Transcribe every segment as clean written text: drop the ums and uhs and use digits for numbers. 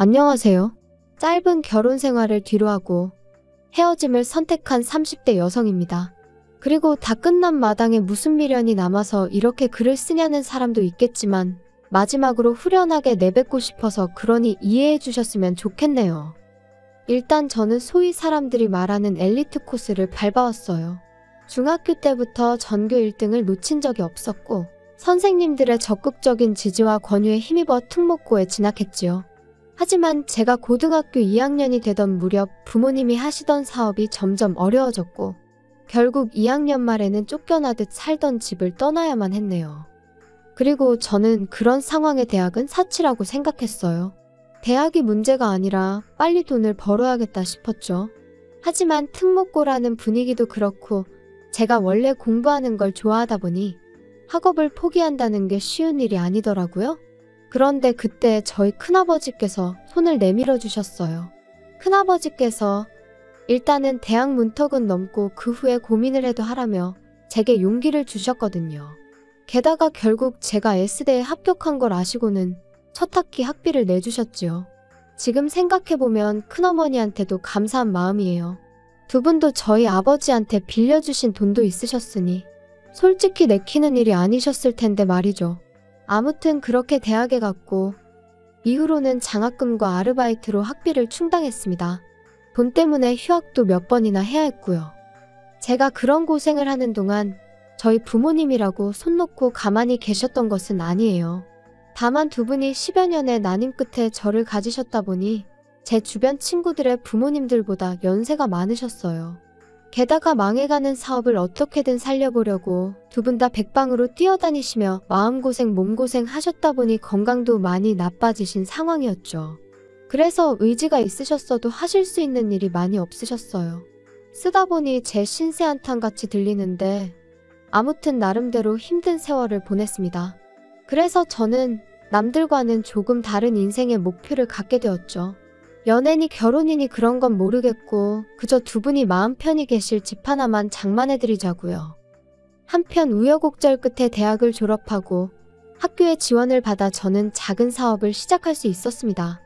안녕하세요. 짧은 결혼 생활을 뒤로하고 헤어짐을 선택한 30대 여성입니다. 그리고 다 끝난 마당에 무슨 미련이 남아서 이렇게 글을 쓰냐는 사람도 있겠지만 마지막으로 후련하게 내뱉고 싶어서 그러니 이해해 주셨으면 좋겠네요. 일단 저는 소위 사람들이 말하는 엘리트 코스를 밟아왔어요. 중학교 때부터 전교 1등을 놓친 적이 없었고 선생님들의 적극적인 지지와 권유에 힘입어 특목고에 진학했지요. 하지만 제가 고등학교 2학년이 되던 무렵 부모님이 하시던 사업이 점점 어려워졌고 결국 2학년 말에는 쫓겨나듯 살던 집을 떠나야만 했네요. 그리고 저는 그런 상황의 대학은 사치라고 생각했어요. 대학이 문제가 아니라 빨리 돈을 벌어야겠다 싶었죠. 하지만 특목고라는 분위기도 그렇고 제가 원래 공부하는 걸 좋아하다 보니 학업을 포기한다는 게 쉬운 일이 아니더라고요. 그런데 그때 저희 큰아버지께서 손을 내밀어 주셨어요. 큰아버지께서 일단은 대학 문턱은 넘고 그 후에 고민을 해도 하라며 제게 용기를 주셨거든요. 게다가 결국 제가 S대에 합격한 걸 아시고는 첫 학기 학비를 내주셨지요. 지금 생각해보면 큰어머니한테도 감사한 마음이에요. 두 분도 저희 아버지한테 빌려주신 돈도 있으셨으니 솔직히 내키는 일이 아니셨을 텐데 말이죠. 아무튼 그렇게 대학에 갔고 이후로는 장학금과 아르바이트로 학비를 충당했습니다. 돈 때문에 휴학도 몇 번이나 해야 했고요. 제가 그런 고생을 하는 동안 저희 부모님이라고 손 놓고 가만히 계셨던 것은 아니에요. 다만 두 분이 10여 년의 나님 끝에 저를 가지셨다 보니 제 주변 친구들의 부모님들보다 연세가 많으셨어요. 게다가 망해가는 사업을 어떻게든 살려보려고 두 분 다 백방으로 뛰어다니시며 마음고생 몸고생 하셨다 보니 건강도 많이 나빠지신 상황이었죠. 그래서 의지가 있으셨어도 하실 수 있는 일이 많이 없으셨어요. 쓰다 보니 제 신세한탄같이 들리는데 아무튼 나름대로 힘든 세월을 보냈습니다. 그래서 저는 남들과는 조금 다른 인생의 목표를 갖게 되었죠. 연애니 결혼이니 그런 건 모르겠고 그저 두 분이 마음 편히 계실 집 하나만 장만해드리자고요. 한편 우여곡절 끝에 대학을 졸업하고 학교에 지원을 받아 저는 작은 사업을 시작할 수 있었습니다.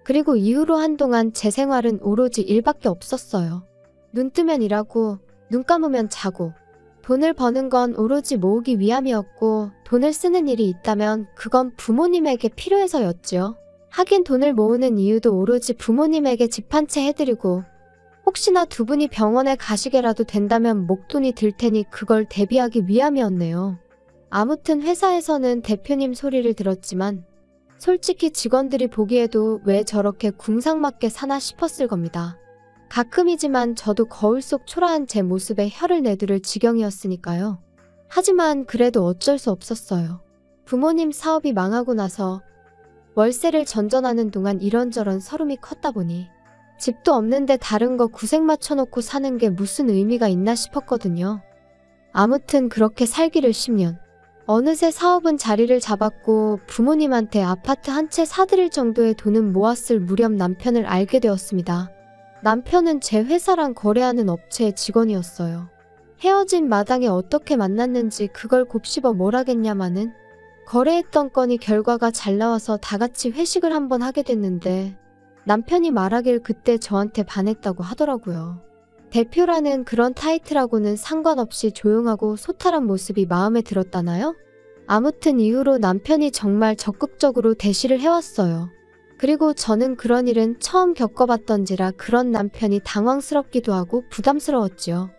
그리고 이후로 한동안 제 생활은 오로지 일밖에 없었어요. 눈 뜨면 일하고 눈 감으면 자고 돈을 버는 건 오로지 모으기 위함이었고 돈을 쓰는 일이 있다면 그건 부모님에게 필요해서였지요. 하긴 돈을 모으는 이유도 오로지 부모님에게 집 한 채 해드리고 혹시나 두 분이 병원에 가시게라도 된다면 목돈이 들 테니 그걸 대비하기 위함이었네요. 아무튼 회사에서는 대표님 소리를 들었지만 솔직히 직원들이 보기에도 왜 저렇게 궁상맞게 사나 싶었을 겁니다. 가끔이지만 저도 거울 속 초라한 제 모습에 혀를 내두를 지경이었으니까요. 하지만 그래도 어쩔 수 없었어요. 부모님 사업이 망하고 나서 월세를 전전하는 동안 이런저런 서름이 컸다 보니 집도 없는데 다른 거 구색 맞춰놓고 사는 게 무슨 의미가 있나 싶었거든요. 아무튼 그렇게 살기를 10년. 어느새 사업은 자리를 잡았고 부모님한테 아파트 한 채 사드릴 정도의 돈은 모았을 무렵 남편을 알게 되었습니다. 남편은 제 회사랑 거래하는 업체의 직원이었어요. 헤어진 마당에 어떻게 만났는지 그걸 곱씹어 뭘 하겠냐마는 거래했던 건이 결과가 잘 나와서 다 같이 회식을 한번 하게 됐는데 남편이 말하길 그때 저한테 반했다고 하더라고요. 대표라는 그런 타이틀하고는 상관없이 조용하고 소탈한 모습이 마음에 들었다나요? 아무튼 이후로 남편이 정말 적극적으로 대시를 해왔어요. 그리고 저는 그런 일은 처음 겪어봤던지라 그런 남편이 당황스럽기도 하고 부담스러웠지요.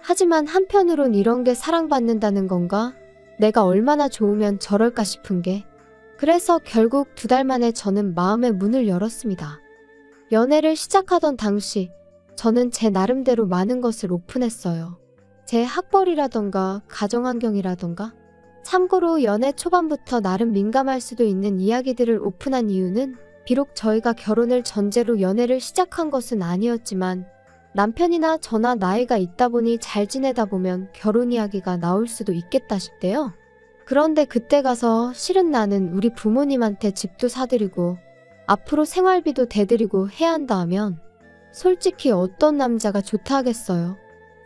하지만 한편으론 이런 게 사랑받는다는 건가? 내가 얼마나 좋으면 저럴까 싶은 게 그래서 결국 2달 만에 저는 마음의 문을 열었습니다. 연애를 시작하던 당시 저는 제 나름대로 많은 것을 오픈했어요. 제 학벌이라던가 가정환경이라던가 참고로 연애 초반부터 나름 민감할 수도 있는 이야기들을 오픈한 이유는 비록 저희가 결혼을 전제로 연애를 시작한 것은 아니었지만 남편이나 저나 나이가 있다 보니 잘 지내다 보면 결혼 이야기가 나올 수도 있겠다 싶대요. 그런데 그때 가서 실은 나는 우리 부모님한테 집도 사드리고 앞으로 생활비도 대드리고 해야 한다 하면 솔직히 어떤 남자가 좋다 하겠어요.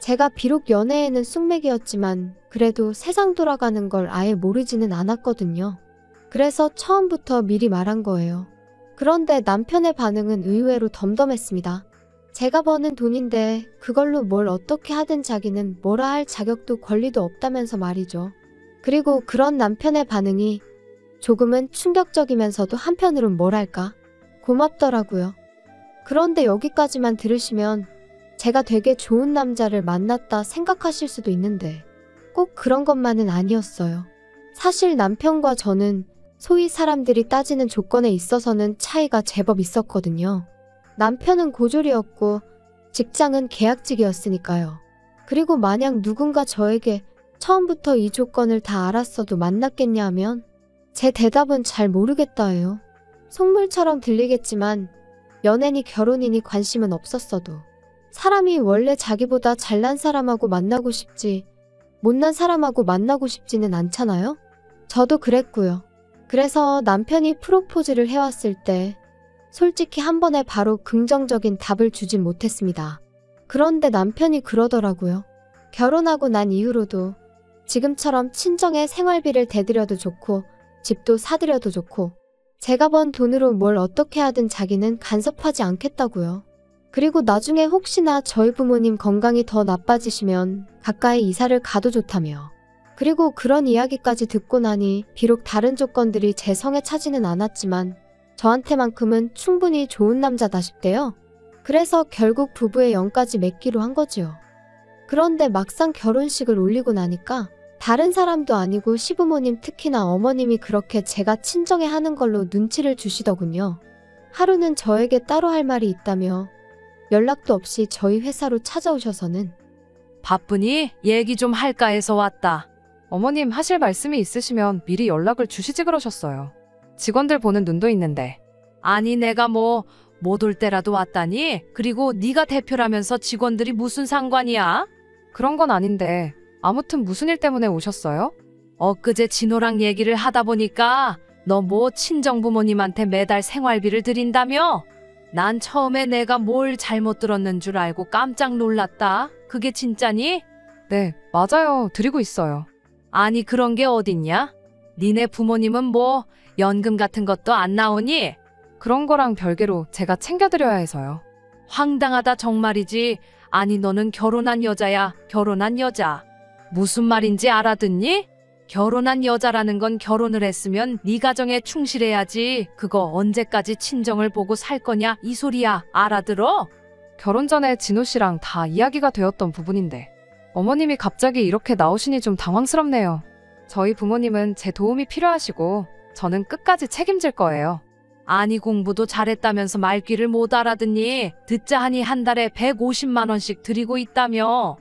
제가 비록 연애에는 쑥맥이었지만 그래도 세상 돌아가는 걸 아예 모르지는 않았거든요. 그래서 처음부터 미리 말한 거예요. 그런데 남편의 반응은 의외로 덤덤했습니다. 제가 버는 돈인데 그걸로 뭘 어떻게 하든 자기는 뭐라 할 자격도 권리도 없다면서 말이죠. 그리고 그런 남편의 반응이 조금은 충격적이면서도 한편으론 뭐랄까 고맙더라고요. 그런데 여기까지만 들으시면 제가 되게 좋은 남자를 만났다 생각하실 수도 있는데 꼭 그런 것만은 아니었어요. 사실 남편과 저는 소위 사람들이 따지는 조건에 있어서는 차이가 제법 있었거든요. 남편은 고졸이었고 직장은 계약직이었으니까요. 그리고 만약 누군가 저에게 처음부터 이 조건을 다 알았어도 만났겠냐 하면 제 대답은 잘 모르겠다예요. 속물처럼 들리겠지만 연애니 결혼이니 관심은 없었어도 사람이 원래 자기보다 잘난 사람하고 만나고 싶지 못난 사람하고 만나고 싶지는 않잖아요? 저도 그랬고요. 그래서 남편이 프로포즈를 해왔을 때 솔직히 한 번에 바로 긍정적인 답을 주진 못했습니다. 그런데 남편이 그러더라고요. 결혼하고 난 이후로도 지금처럼 친정에 생활비를 대드려도 좋고 집도 사드려도 좋고 제가 번 돈으로 뭘 어떻게 하든 자기는 간섭하지 않겠다고요. 그리고 나중에 혹시나 저희 부모님 건강이 더 나빠지시면 가까이 이사를 가도 좋다며. 그리고 그런 이야기까지 듣고 나니 비록 다른 조건들이 제 성에 차지는 않았지만 저한테만큼은 충분히 좋은 남자다 싶대요. 그래서 결국 부부의 영까지 맺기로 한 거지요. 그런데 막상 결혼식을 올리고 나니까 다른 사람도 아니고 시부모님 특히나 어머님이 그렇게 제가 친정에 하는 걸로 눈치를 주시더군요. 하루는 저에게 따로 할 말이 있다며 연락도 없이 저희 회사로 찾아오셔서는 바쁘니? 얘기 좀 할까 해서 왔다. 어머님 하실 말씀이 있으시면 미리 연락을 주시지 그러셨어요. 직원들 보는 눈도 있는데. 아니 내가 못 올 때라도 왔다니? 그리고 네가 대표라면서 직원들이 무슨 상관이야? 그런 건 아닌데 아무튼 무슨 일 때문에 오셨어요? 엊그제 진호랑 얘기를 하다 보니까 너 친정 부모님한테 매달 생활비를 드린다며? 난 처음에 내가 뭘 잘못 들었는 줄 알고 깜짝 놀랐다. 그게 진짜니? 네, 맞아요. 드리고 있어요. 아니 그런 게 어딨냐? 니네 부모님은 연금 같은 것도 안 나오니? 그런 거랑 별개로 제가 챙겨드려야 해서요. 황당하다 정말이지. 아니 너는 결혼한 여자야. 결혼한 여자. 무슨 말인지 알아듣니? 결혼한 여자라는 건 결혼을 했으면 네 가정에 충실해야지. 그거 언제까지 친정을 보고 살 거냐 이 소리야. 알아들어? 결혼 전에 진호 씨랑 다 이야기가 되었던 부분인데 어머님이 갑자기 이렇게 나오시니 좀 당황스럽네요. 저희 부모님은 제 도움이 필요하시고 저는 끝까지 책임질 거예요. 아니 공부도 잘했다면서 말귀를 못 알아듣니? 듣자 하니 한 달에 150만 원씩 드리고 있다며.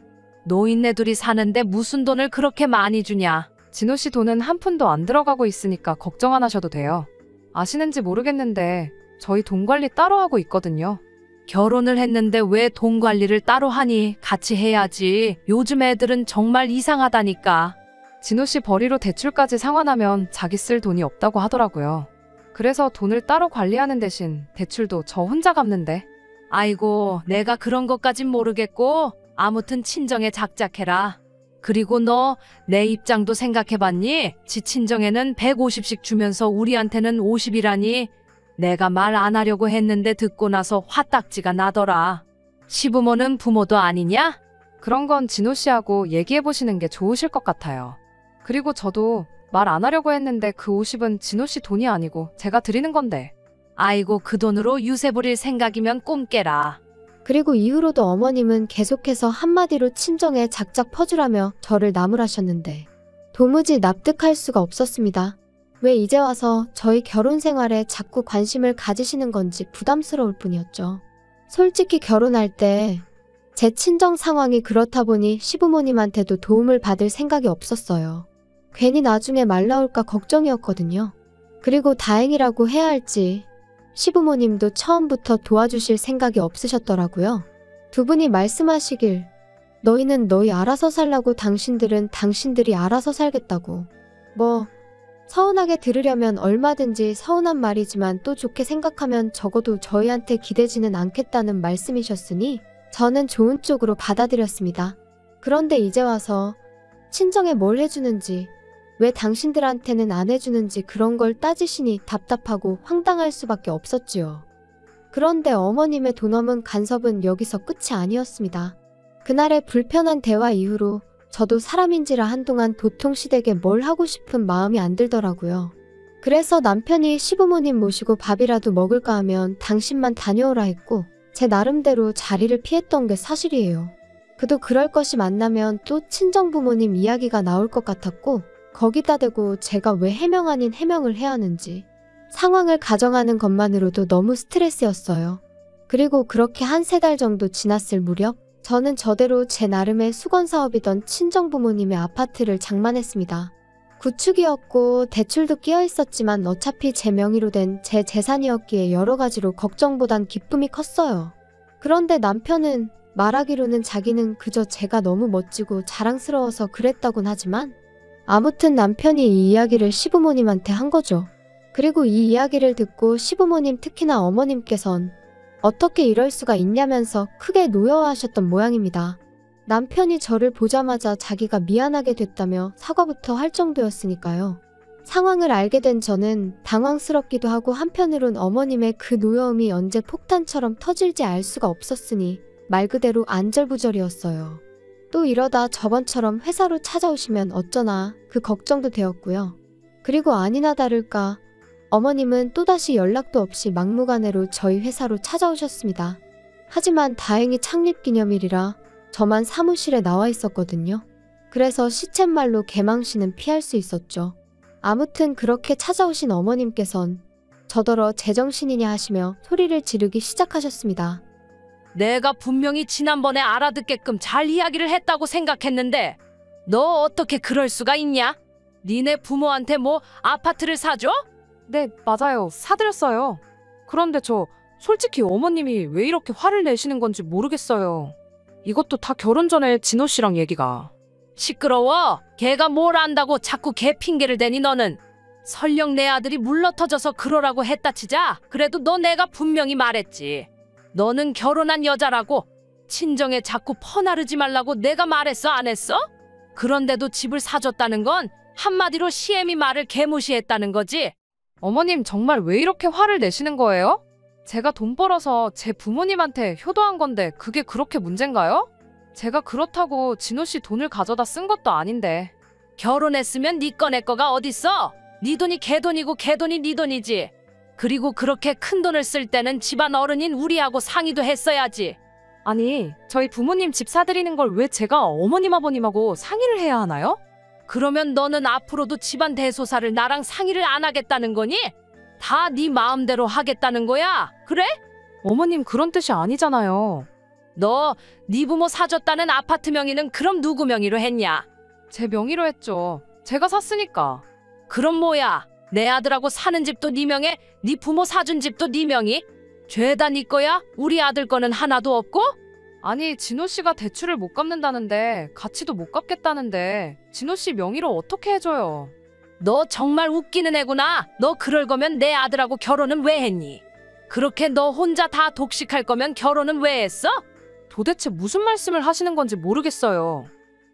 노인네 둘이 사는데 무슨 돈을 그렇게 많이 주냐? 진호 씨 돈은 한 푼도 안 들어가고 있으니까 걱정 안 하셔도 돼요. 아시는지 모르겠는데 저희 돈 관리 따로 하고 있거든요. 결혼을 했는데 왜 돈 관리를 따로 하니? 같이 해야지. 요즘 애들은 정말 이상하다니까. 진호 씨 벌이로 대출까지 상환하면 자기 쓸 돈이 없다고 하더라고요. 그래서 돈을 따로 관리하는 대신 대출도 저 혼자 갚는데. 아이고 내가 그런 것까진 모르겠고 아무튼 친정에 작작해라. 그리고 너 내 입장도 생각해봤니? 지 친정에는 150씩 주면서 우리한테는 50이라니. 내가 말 안 하려고 했는데 듣고 나서 화딱지가 나더라. 시부모는 부모도 아니냐? 그런 건 진호 씨하고 얘기해보시는 게 좋으실 것 같아요. 그리고 저도 말 안 하려고 했는데 그 50은 진호 씨 돈이 아니고 제가 드리는 건데. 아이고 그 돈으로 유세 부릴 생각이면 꿈 깨라. 그리고 이후로도 어머님은 계속해서 한마디로 친정에 작작 퍼주라며 저를 나무라셨는데 도무지 납득할 수가 없었습니다. 왜 이제 와서 저희 결혼 생활에 자꾸 관심을 가지시는 건지 부담스러울 뿐이었죠. 솔직히 결혼할 때 제 친정 상황이 그렇다 보니 시부모님한테도 도움을 받을 생각이 없었어요. 괜히 나중에 말 나올까 걱정이었거든요. 그리고 다행이라고 해야 할지 시부모님도 처음부터 도와주실 생각이 없으셨더라고요. 두 분이 말씀하시길 너희는 너희 알아서 살라고 당신들은 당신들이 알아서 살겠다고. 서운하게 들으려면 얼마든지 서운한 말이지만 또 좋게 생각하면 적어도 저희한테 기대지는 않겠다는 말씀이셨으니 저는 좋은 쪽으로 받아들였습니다. 그런데 이제 와서 친정에 뭘 해주는지 왜 당신들한테는 안 해주는지 그런 걸 따지시니 답답하고 황당할 수밖에 없었지요. 그런데 어머님의 도넘은 간섭은 여기서 끝이 아니었습니다. 그날의 불편한 대화 이후로 저도 사람인지라 한동안 도통시댁에 뭘 하고 싶은 마음이 안 들더라고요. 그래서 남편이 시부모님 모시고 밥이라도 먹을까 하면 당신만 다녀오라 했고 제 나름대로 자리를 피했던 게 사실이에요. 그도 그럴 것이 만나면 또 친정부모님 이야기가 나올 것 같았고 거기다 대고 제가 왜 해명 아닌 해명을 해야 하는지 상황을 가정하는 것만으로도 너무 스트레스였어요. 그리고 그렇게 한 3달 정도 지났을 무렵 저는 저대로 제 나름의 수건 사업이던 친정부모님의 아파트를 장만했습니다. 구축이었고 대출도 끼어 있었지만 어차피 제 명의로 된 제 재산이었기에 여러 가지로 걱정보단 기쁨이 컸어요. 그런데 남편은 말하기로는 자기는 그저 제가 너무 멋지고 자랑스러워서 그랬다곤 하지만 아무튼 남편이 이 이야기를 시부모님한테 한 거죠. 그리고 이 이야기를 듣고 시부모님 특히나 어머님께선 어떻게 이럴 수가 있냐면서 크게 노여워하셨던 모양입니다. 남편이 저를 보자마자 자기가 미안하게 됐다며 사과부터 할 정도였으니까요. 상황을 알게 된 저는 당황스럽기도 하고 한편으론 어머님의 그 노여움이 언제 폭탄처럼 터질지 알 수가 없었으니 말 그대로 안절부절이었어요. 또 이러다 저번처럼 회사로 찾아오시면 어쩌나 그 걱정도 되었고요. 그리고 아니나 다를까 어머님은 또다시 연락도 없이 막무가내로 저희 회사로 찾아오셨습니다. 하지만 다행히 창립기념일이라 저만 사무실에 나와 있었거든요. 그래서 시쳇말로 개망신은 피할 수 있었죠. 아무튼 그렇게 찾아오신 어머님께선 저더러 제정신이냐 하시며 소리를 지르기 시작하셨습니다. 내가 분명히 지난번에 알아듣게끔 잘 이야기를 했다고 생각했는데 너 어떻게 그럴 수가 있냐? 니네 부모한테 뭐 아파트를 사줘? 네, 맞아요. 사드렸어요. 그런데 저 솔직히 어머님이 왜 이렇게 화를 내시는 건지 모르겠어요. 이것도 다 결혼 전에 진호 씨랑 얘기가. 시끄러워. 걔가 뭘 안다고 자꾸 걔 핑계를 대니 너는. 설령 내 아들이 물러터져서 그러라고 했다 치자. 그래도 너 내가 분명히 말했지. 너는 결혼한 여자라고. 친정에 자꾸 퍼나르지 말라고 내가 말했어 안 했어? 그런데도 집을 사줬다는 건 한마디로 시애미 말을 개무시했다는 거지. 어머님 정말 왜 이렇게 화를 내시는 거예요? 제가 돈 벌어서 제 부모님한테 효도한 건데 그게 그렇게 문제인가요? 제가 그렇다고 진호 씨 돈을 가져다 쓴 것도 아닌데. 결혼했으면 네 거 내 거가 어딨어? 네 돈이 걔 돈이고 걔 돈이 네 돈이지. 그리고 그렇게 큰 돈을 쓸 때는 집안 어른인 우리하고 상의도 했어야지. 아니, 저희 부모님 집 사드리는 걸 왜 제가 어머님 아버님하고 상의를 해야 하나요? 그러면 너는 앞으로도 집안 대소사를 나랑 상의를 안 하겠다는 거니? 다 네 마음대로 하겠다는 거야? 그래? 어머님 그런 뜻이 아니잖아요. 너 네 부모 사줬다는 아파트 명의는 그럼 누구 명의로 했냐? 제 명의로 했죠. 제가 샀으니까. 그럼 뭐야? 내 아들하고 사는 집도 네 명에, 네 부모 사준 집도 네 명의? 죄다 네 거야? 우리 아들 거는 하나도 없고? 아니, 진호 씨가 대출을 못 갚는다는데 가치도 못 갚겠다는데 진호 씨 명의로 어떻게 해줘요? 너 정말 웃기는 애구나. 너 그럴 거면 내 아들하고 결혼은 왜 했니? 그렇게 너 혼자 다 독식할 거면 결혼은 왜 했어? 도대체 무슨 말씀을 하시는 건지 모르겠어요.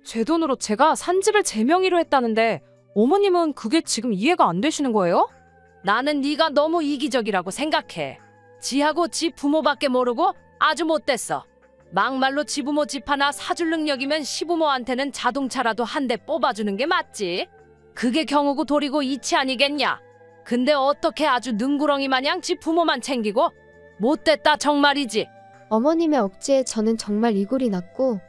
제 돈으로 제가 산 집을 제 명의로 했다는데 어머님은 그게 지금 이해가 안 되시는 거예요? 나는 네가 너무 이기적이라고 생각해. 지하고 지 부모밖에 모르고 아주 못됐어. 막말로 지 부모 집 하나 사줄 능력이면 시부모한테는 자동차라도 한 대 뽑아주는 게 맞지. 그게 경우고 도리고 이치 아니겠냐. 근데 어떻게 아주 능구렁이 마냥 지 부모만 챙기고. 못됐다 정말이지. 어머님의 억지에 저는 정말 이골이 났고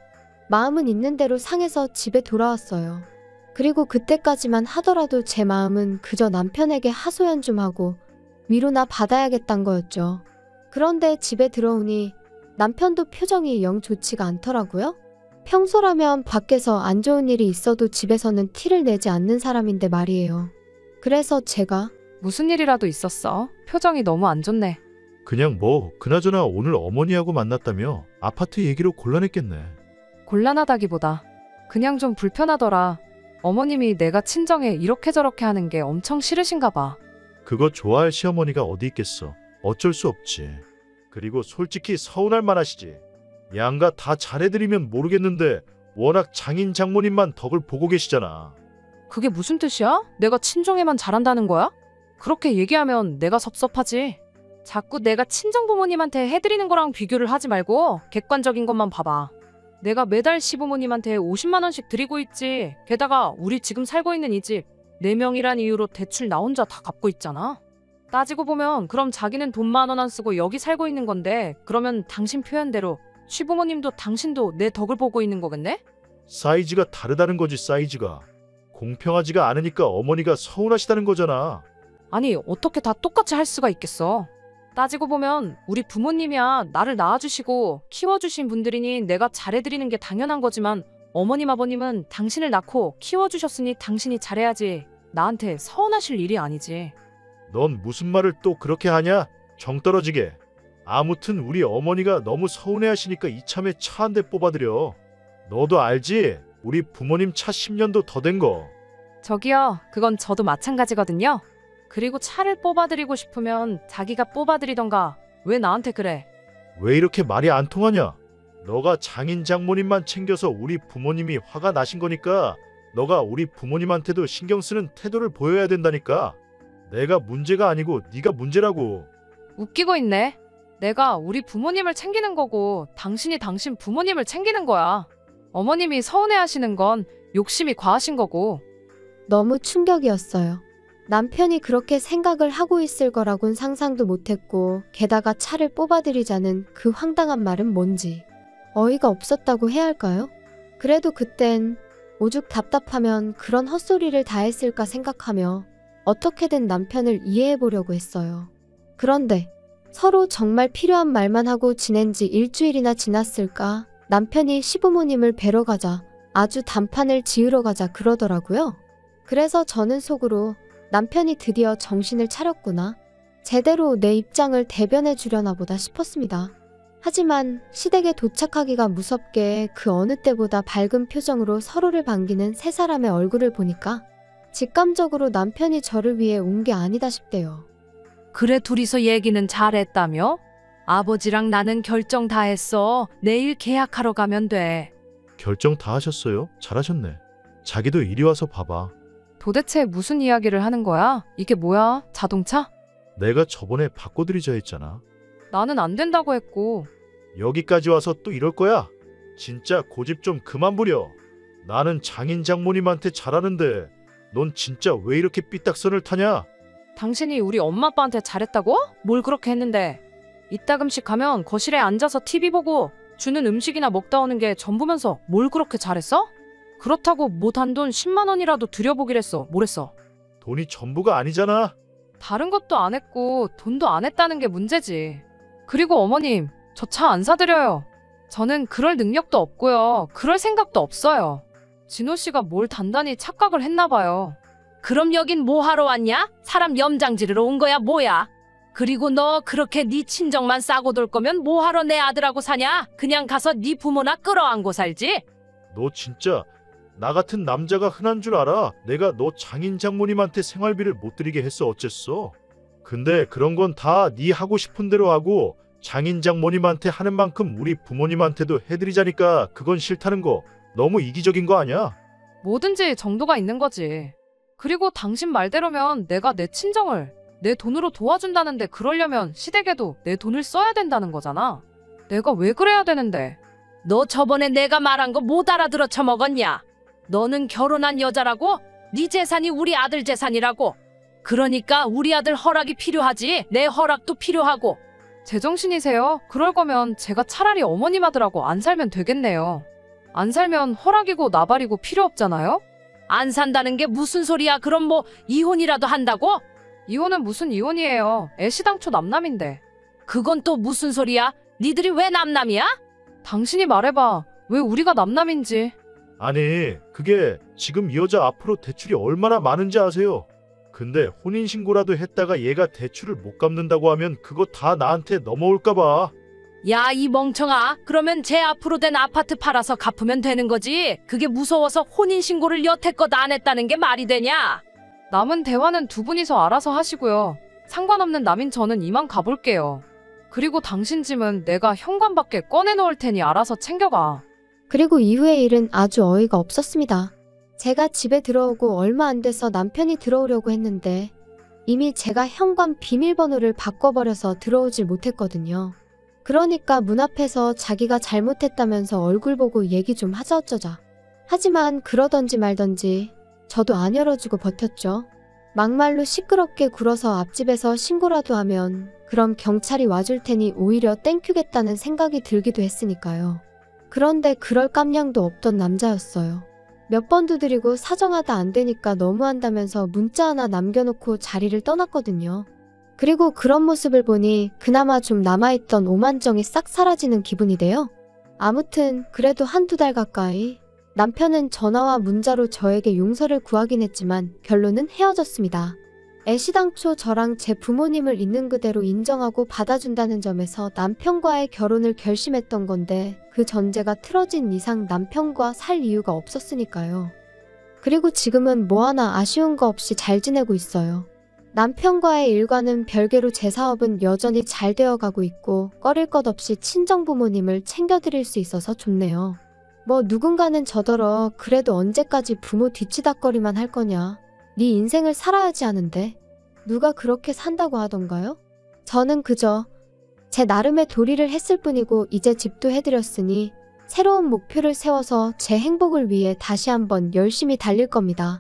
마음은 있는 대로 상해서 집에 돌아왔어요. 그리고 그때까지만 하더라도 제 마음은 그저 남편에게 하소연 좀 하고 위로나 받아야겠단 거였죠. 그런데 집에 들어오니 남편도 표정이 영 좋지가 않더라고요. 평소라면 밖에서 안 좋은 일이 있어도 집에서는 티를 내지 않는 사람인데 말이에요. 그래서 제가 무슨 일이라도 있었어? 표정이 너무 안 좋네. 그냥 뭐 그나저나 오늘 어머니하고 만났다며 아파트 얘기로 곤란했겠네. 곤란하다기보다 그냥 좀 불편하더라. 어머님이 내가 친정에 이렇게 저렇게 하는 게 엄청 싫으신가 봐. 그거 좋아할 시어머니가 어디 있겠어. 어쩔 수 없지. 그리고 솔직히 서운할 만하시지. 양가 다 잘해드리면 모르겠는데 워낙 장인 장모님만 덕을 보고 계시잖아. 그게 무슨 뜻이야? 내가 친정에만 잘한다는 거야? 그렇게 얘기하면 내가 섭섭하지. 자꾸 내가 친정 부모님한테 해드리는 거랑 비교를 하지 말고 객관적인 것만 봐봐. 내가 매달 시부모님한테 50만 원씩 드리고 있지. 게다가 우리 지금 살고 있는 이 집 4명이란 이유로 대출 나 혼자 다 갚고 있잖아. 따지고 보면 그럼 자기는 돈 10,000원 안 쓰고 여기 살고 있는 건데 그러면 당신 표현대로 시부모님도 당신도 내 덕을 보고 있는 거겠네? 사이즈가 다르다는 거지, 사이즈가. 공평하지가 않으니까 어머니가 서운하시다는 거잖아. 아니 어떻게 다 똑같이 할 수가 있겠어. 따지고 보면 우리 부모님이야 나를 낳아주시고 키워주신 분들이니 내가 잘해드리는 게 당연한 거지만 어머님 아버님은 당신을 낳고 키워주셨으니 당신이 잘해야지. 나한테 서운하실 일이 아니지. 넌 무슨 말을 또 그렇게 하냐? 정 떨어지게. 아무튼 우리 어머니가 너무 서운해하시니까 이참에 차 한 대 뽑아드려. 너도 알지? 우리 부모님 차 10년도 더 된 거. 저기요, 그건 저도 마찬가지거든요. 그리고 차를 뽑아드리고 싶으면 자기가 뽑아드리던가. 왜 나한테 그래? 왜 이렇게 말이 안 통하냐? 너가 장인 장모님만 챙겨서 우리 부모님이 화가 나신 거니까 너가 우리 부모님한테도 신경 쓰는 태도를 보여야 된다니까. 내가 문제가 아니고 네가 문제라고. 웃기고 있네. 내가 우리 부모님을 챙기는 거고 당신이 당신 부모님을 챙기는 거야. 어머님이 서운해하시는 건 욕심이 과하신 거고. 너무 충격이었어요. 남편이 그렇게 생각을 하고 있을 거라곤 상상도 못했고 게다가 차를 뽑아드리자는 그 황당한 말은 뭔지 어이가 없었다고 해야 할까요? 그래도 그땐 오죽 답답하면 그런 헛소리를 다 했을까 생각하며 어떻게든 남편을 이해해보려고 했어요. 그런데 서로 정말 필요한 말만 하고 지낸 지 일주일이나 지났을까 남편이 시부모님을 뵈러 가자 아주 단판을 지으러 가자 그러더라고요. 그래서 저는 속으로 남편이 드디어 정신을 차렸구나. 제대로 내 입장을 대변해 주려나 보다 싶었습니다. 하지만 시댁에 도착하기가 무섭게 그 어느 때보다 밝은 표정으로 서로를 반기는 세 사람의 얼굴을 보니까 직감적으로 남편이 저를 위해 온 게 아니다 싶대요. 그래 둘이서 얘기는 잘했다며? 아버지랑 나는 결정 다 했어. 내일 계약하러 가면 돼. 결정 다 하셨어요? 잘하셨네. 자기도 이리 와서 봐봐. 도대체 무슨 이야기를 하는 거야? 이게 뭐야? 자동차? 내가 저번에 바꿔드리자 했잖아. 나는 안 된다고 했고. 여기까지 와서 또 이럴 거야? 진짜 고집 좀 그만 부려. 나는 장인 장모님한테 잘하는데 넌 진짜 왜 이렇게 삐딱선을 타냐? 당신이 우리 엄마 아빠한테 잘했다고? 뭘 그렇게 했는데? 이따금씩 가면 거실에 앉아서 TV 보고 주는 음식이나 먹다 오는 게 전부면서 뭘 그렇게 잘했어? 그렇다고 뭐 단돈 10만 원이라도 들여보기랬어. 뭐랬어? 돈이 전부가 아니잖아. 다른 것도 안 했고 돈도 안 했다는 게 문제지. 그리고 어머님, 저 차 안 사드려요. 저는 그럴 능력도 없고요. 그럴 생각도 없어요. 진호 씨가 뭘 단단히 착각을 했나 봐요. 그럼 여긴 뭐 하러 왔냐? 사람 염장 지르러 온 거야 뭐야? 그리고 너 그렇게 네 친정만 싸고 돌 거면 뭐 하러 내 아들하고 사냐? 그냥 가서 네 부모나 끌어안고 살지? 너 진짜 나 같은 남자가 흔한 줄 알아? 내가 너 장인 장모님한테 생활비를 못 드리게 했어 어쨌어? 근데 그런 건 다 네 하고 싶은 대로 하고 장인 장모님한테 하는 만큼 우리 부모님한테도 해드리자니까 그건 싫다는 거 너무 이기적인 거 아니야? 뭐든지 정도가 있는 거지. 그리고 당신 말대로면 내가 내 친정을 내 돈으로 도와준다는데 그러려면 시댁에도 내 돈을 써야 된다는 거잖아. 내가 왜 그래야 되는데? 너 저번에 내가 말한 거 못 알아들어 처먹었냐? 너는 결혼한 여자라고? 네 재산이 우리 아들 재산이라고. 그러니까 우리 아들 허락이 필요하지. 내 허락도 필요하고. 제정신이세요? 그럴 거면 제가 차라리 어머님 아들하고 안 살면 되겠네요. 안 살면 허락이고 나발이고 필요 없잖아요? 안 산다는 게 무슨 소리야? 그럼 뭐 이혼이라도 한다고? 이혼은 무슨 이혼이에요. 애시당초 남남인데. 그건 또 무슨 소리야? 니들이 왜 남남이야? 당신이 말해봐. 왜 우리가 남남인지. 아니 그게 지금 이 여자 앞으로 대출이 얼마나 많은지 아세요? 근데 혼인신고라도 했다가 얘가 대출을 못 갚는다고 하면 그거 다 나한테 넘어올까 봐. 야, 이 멍청아. 그러면 제 앞으로 된 아파트 팔아서 갚으면 되는 거지. 그게 무서워서 혼인신고를 여태껏 안 했다는 게 말이 되냐? 남은 대화는 두 분이서 알아서 하시고요. 상관없는 남인 저는 이만 가볼게요. 그리고 당신 짐은 내가 현관 밖에 꺼내놓을 테니 알아서 챙겨가. 그리고 이후의 일은 아주 어이가 없었습니다. 제가 집에 들어오고 얼마 안 돼서 남편이 들어오려고 했는데 이미 제가 현관 비밀번호를 바꿔버려서 들어오질 못했거든요. 그러니까 문 앞에서 자기가 잘못했다면서 얼굴 보고 얘기 좀 하자 어쩌자. 하지만 그러던지 말던지 저도 안 열어주고 버텼죠. 막말로 시끄럽게 굴어서 앞집에서 신고라도 하면 그럼 경찰이 와줄 테니 오히려 땡큐겠다는 생각이 들기도 했으니까요. 그런데 그럴 깜냥도 없던 남자였어요. 몇 번 두드리고 사정하다 안 되니까 너무한다면서 문자 하나 남겨놓고 자리를 떠났거든요. 그리고 그런 모습을 보니 그나마 좀 남아있던 오만정이 싹 사라지는 기분이 돼요. 아무튼 그래도 한두 달 가까이 남편은 전화와 문자로 저에게 용서를 구하긴 했지만 결론은 헤어졌습니다. 애시당초 저랑 제 부모님을 있는 그대로 인정하고 받아준다는 점에서 남편과의 결혼을 결심했던 건데 그 전제가 틀어진 이상 남편과 살 이유가 없었으니까요. 그리고 지금은 뭐 하나 아쉬운 거 없이 잘 지내고 있어요. 남편과의 일과는 별개로 제 사업은 여전히 잘 되어가고 있고 꺼릴 것 없이 친정부모님을 챙겨드릴 수 있어서 좋네요. 뭐 누군가는 저더러 그래도 언제까지 부모 뒤치다꺼리만 할 거냐. 네 인생을 살아야지 하는데 누가 그렇게 산다고 하던가요? 저는 그저 제 나름의 도리를 했을 뿐이고 이제 집도 해드렸으니 새로운 목표를 세워서 제 행복을 위해 다시 한번 열심히 달릴 겁니다.